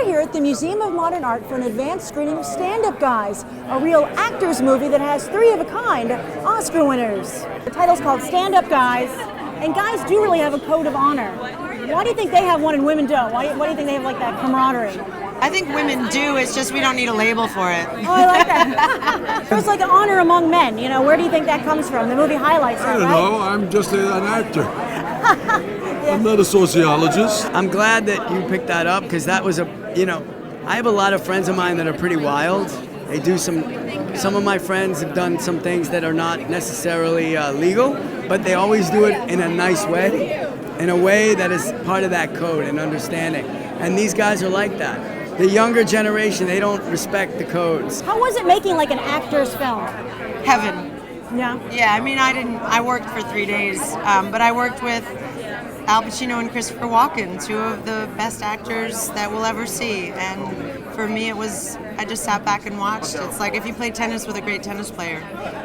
We're here at the Museum of Modern Art for an advanced screening of Stand Up Guys, a real actors movie that has three-of-a-kind Oscar winners. The title's called Stand Up Guys, and guys do really have a code of honor. Why do you think they have one and women don't? Why do you think they have like that camaraderie? I think women do, it's just we don't need a label for it. Oh, I like that. So it's like an honor among men, you know, where do you think that comes from? The movie highlights that, I don't know, I'm just an actor. I'm not a sociologist. I'm glad that you picked that up because that was I have a lot of friends of mine that are pretty wild. They do some of my friends have done some things that are not necessarily legal, but they always do it in a nice way, in a way that is part of that code and understanding. And these guys are like that. The younger generation, they don't respect the codes. How was it making like an actor's film? Heaven. Yeah. Yeah, I worked for 3 days, but I worked with Al Pacino and Christopher Walken, two of the best actors that we'll ever see. And for me, I just sat back and watched. It's like if you play tennis with a great tennis player,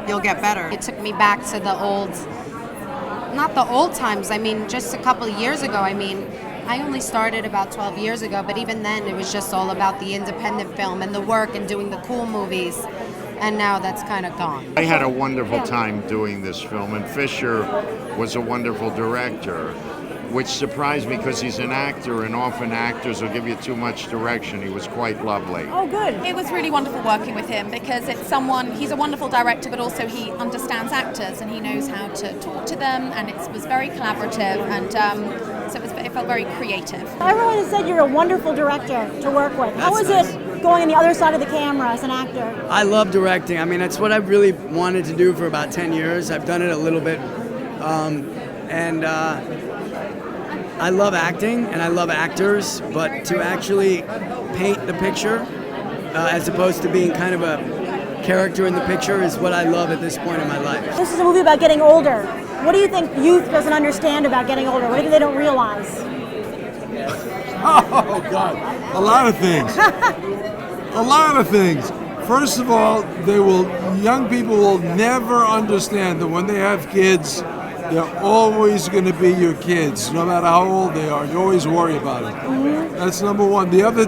you'll get better. It took me back to not the old times, just a couple of years ago. I only started about 12 years ago, but even then it was just all about the independent film and the work and doing the cool movies. And now that's kind of gone. I had a wonderful time doing this film, and Fisher was a wonderful director, which surprised me because he's an actor, and often actors will give you too much direction. He was quite lovely. Oh, good. It was really wonderful working with him because he's a wonderful director, but also he understands actors and he knows how to talk to them, and it was very collaborative, and so it felt very creative. Everyone has said you're a wonderful director to work with. How was it going on the other side of the camera as an actor? I love directing. It's what I really wanted to do for about 10 years. I've done it a little bit. I love acting and I love actors, but to actually paint the picture as opposed to being kind of a character in the picture is what I love at this point in my life. This is a movie about getting older. What do you think youth doesn't understand about getting older? What do you think they don't realize? Oh, God. A lot of things. A lot of things. First of all, young people will never understand that when they have kids, they're always going to be your kids, no matter how old they are. You always worry about it. Mm-hmm. That's number one. The other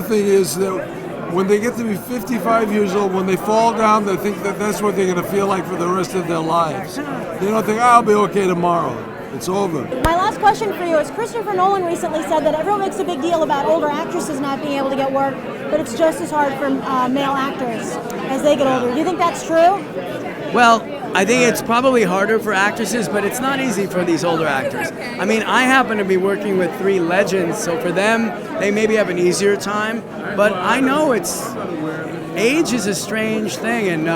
thing is that when they get to be 55 years old, when they fall down, they think that that's what they're going to feel like for the rest of their lives. They don't think, I'll be okay tomorrow. It's over. My last question for you is, Christopher Nolan recently said that everyone makes a big deal about older actresses not being able to get work, but it's just as hard for male actors as they get older. Do you think that's true? Well, I think it's probably harder for actresses, but it's not easy for these older actors. I happen to be working with three legends, so for them, they maybe have an easier time, but I know age is a strange thing, and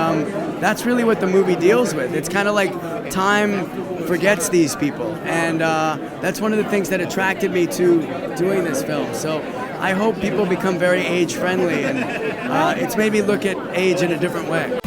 that's really what the movie deals with. It's kind of like time forgets these people, and that's one of the things that attracted me to doing this film. So I hope people become very age-friendly, and it's made me look at age in a different way.